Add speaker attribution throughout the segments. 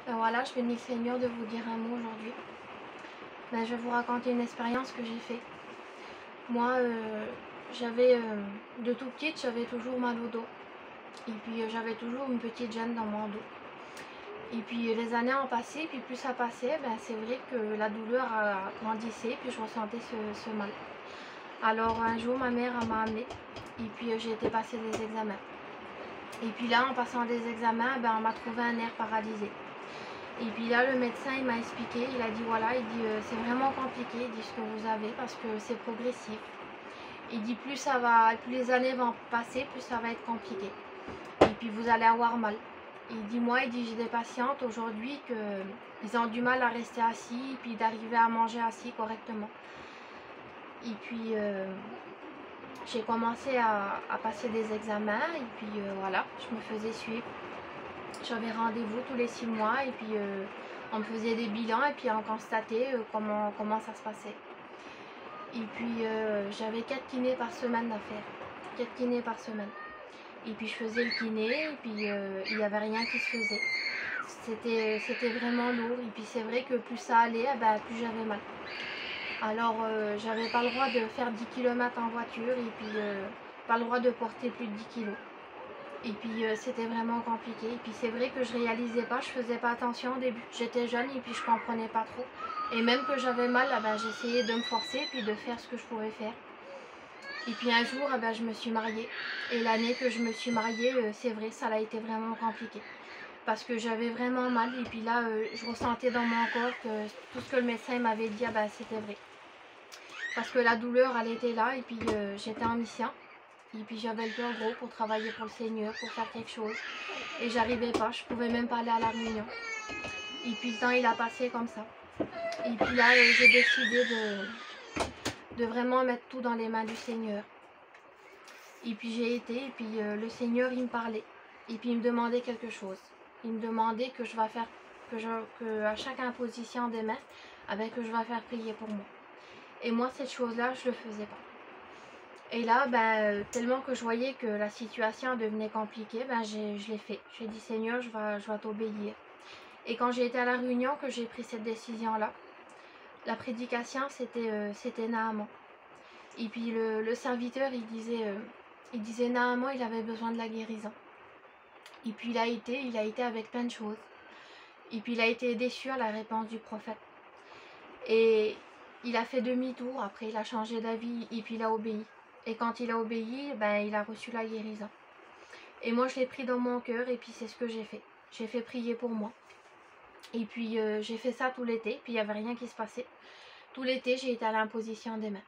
Speaker 1: Ben voilà, je bénis le Seigneur de vous dire un mot aujourd'hui. Ben, je vais vous raconter une expérience que j'ai faite. Moi, de tout petite, j'avais toujours mal au dos. Et puis, j'avais toujours une petite gêne dans mon dos. Et puis, les années ont passé, puis plus ça passait, ben, c'est vrai que la douleur a grandissé, puis je ressentais ce mal. Alors, un jour, ma mère m'a amenée, et puis j'ai été passer des examens. Et puis là, en passant des examens, ben, on m'a trouvé un nerf paralysé. Et puis là, le médecin, il m'a expliqué, il a dit voilà, il dit c'est vraiment compliqué, il dit ce que vous avez parce que c'est progressif. Il dit plus les années vont passer, plus ça va être compliqué. Et puis vous allez avoir mal. Il dit moi, il dit j'ai des patientes aujourd'hui ils ont du mal à rester assis et puis d'arriver à manger assis correctement. Et puis j'ai commencé à passer des examens et puis voilà, je me faisais suivre. J'avais rendez-vous tous les 6 mois et puis on me faisait des bilans et puis on constatait comment ça se passait. Et puis j'avais 4 kinés par semaine à faire. 4 kinés par semaine. Et puis je faisais le kiné et puis il n'y avait rien qui se faisait. C'était vraiment lourd et puis c'est vrai que plus ça allait, plus j'avais mal. Alors j'avais pas le droit de faire 10 km en voiture et puis pas le droit de porter plus de 10 kilos. Et puis c'était vraiment compliqué. Et puis c'est vrai que je réalisais pas, je faisais pas attention au début. J'étais jeune et puis je comprenais pas trop. Et même que j'avais mal, j'essayais de me forcer et puis de faire ce que je pouvais faire. Et puis un jour, je me suis mariée. Et l'année que je me suis mariée, c'est vrai, ça a été vraiment compliqué. Parce que j'avais vraiment mal. Et puis là, je ressentais dans mon corps que tout ce que le médecin m'avait dit, c'était vrai. Parce que la douleur, elle était là. Et puis j'étais en mission. Et puis j'avais le cœur gros pour travailler pour le Seigneur, pour faire quelque chose. Et j'arrivais pas, je pouvais même pas aller à la réunion. Et puis le temps il a passé comme ça. Et puis là j'ai décidé de vraiment mettre tout dans les mains du Seigneur. Et puis j'ai été, et puis le Seigneur il me parlait. Et puis il me demandait quelque chose. Il me demandait que je vais faire, que à chaque imposition des mains, que je vais faire prier pour moi. Et moi cette chose-là, je le faisais pas. Et là, tellement que je voyais que la situation devenait compliquée, je l'ai fait. J'ai dit Seigneur, je vais t'obéir. Et quand j'ai été à la réunion, que j'ai pris cette décision-là, la prédication, c'était Naaman. Et puis le serviteur, il disait Naaman, il avait besoin de la guérison. Et puis il a été avec plein de choses. Et puis il a été déçu à la réponse du prophète. Et il a fait demi-tour, après il a changé d'avis, et puis il a obéi. Et quand il a obéi, il a reçu la guérison. Et moi, je l'ai pris dans mon cœur et puis c'est ce que j'ai fait. J'ai fait prier pour moi. Et puis, j'ai fait ça tout l'été. Puis, il n'y avait rien qui se passait. Tout l'été, j'ai été à l'imposition des mains.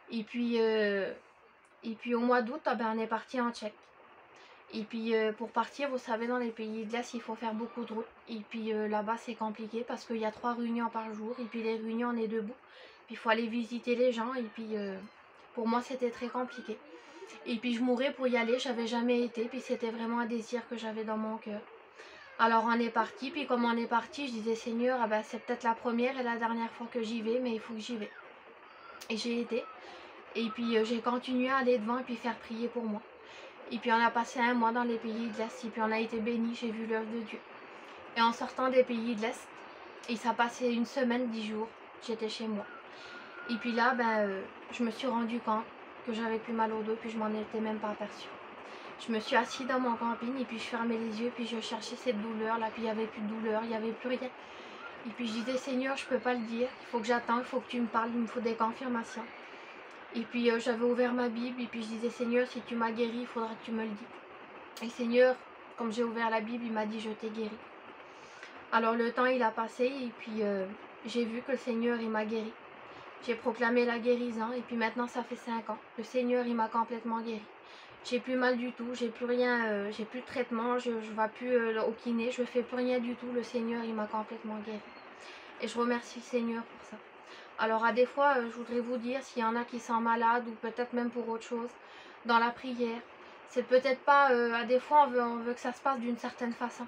Speaker 1: Et puis au mois d'août, on est parti en Tchèque. Et puis, pour partir, vous savez, dans les pays de l'Est, il faut faire beaucoup de routes. Et puis, là-bas, c'est compliqué parce qu'il y a 3 réunions par jour. Et puis, les réunions, on est debout. Puis, il faut aller visiter les gens. Et puis... pour moi, c'était très compliqué. Et puis, je mourais pour y aller. J'avais jamais été. Puis, c'était vraiment un désir que j'avais dans mon cœur. Alors, on est parti. Puis, comme on est parti, je disais, Seigneur, c'est peut-être la première et la dernière fois que j'y vais, mais il faut que j'y vais. Et j'ai été. Et puis, j'ai continué à aller devant et puis faire prier pour moi. Et puis, on a passé un mois dans les pays de l'Est. Et puis, on a été bénis. J'ai vu l'œuvre de Dieu. Et en sortant des pays de l'Est, et ça passait 1 semaine, 10 jours, j'étais chez moi. Et puis là, je me suis rendu compte que j'avais plus mal au dos, puis je m'en étais même pas aperçue. Je me suis assise dans mon camping et puis je fermais les yeux, puis je cherchais cette douleur là, puis il n'y avait plus de douleur, il n'y avait plus rien. Et puis je disais Seigneur, je peux pas le dire, il faut que j'attende, il faut que tu me parles, il me faut des confirmations. Et puis j'avais ouvert ma Bible et puis je disais Seigneur, si tu m'as guéri, il faudra que tu me le dises. Et Seigneur, comme j'ai ouvert la Bible, il m'a dit je t'ai guéri. Alors le temps il a passé et puis j'ai vu que le Seigneur il m'a guéri. J'ai proclamé la guérison et puis maintenant ça fait 5 ans. Le Seigneur il m'a complètement guéri. J'ai plus mal du tout, j'ai plus rien, j'ai plus de traitement, je ne vais plus au kiné, je ne fais plus rien du tout. Le Seigneur il m'a complètement guéri. Et je remercie le Seigneur pour ça. Alors à des fois, je voudrais vous dire, s'il y en a qui sont malades ou peut-être même pour autre chose, dans la prière, c'est peut-être pas, à des fois on veut que ça se passe d'une certaine façon.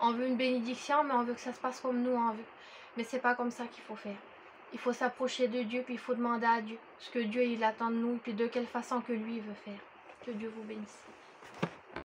Speaker 1: On veut une bénédiction, mais on veut que ça se passe comme nous on veut. Mais c'est pas comme ça qu'il faut faire. Il faut s'approcher de Dieu, puis il faut demander à Dieu ce que Dieu il attend de nous, puis de quelle façon que lui veut faire. Que Dieu vous bénisse.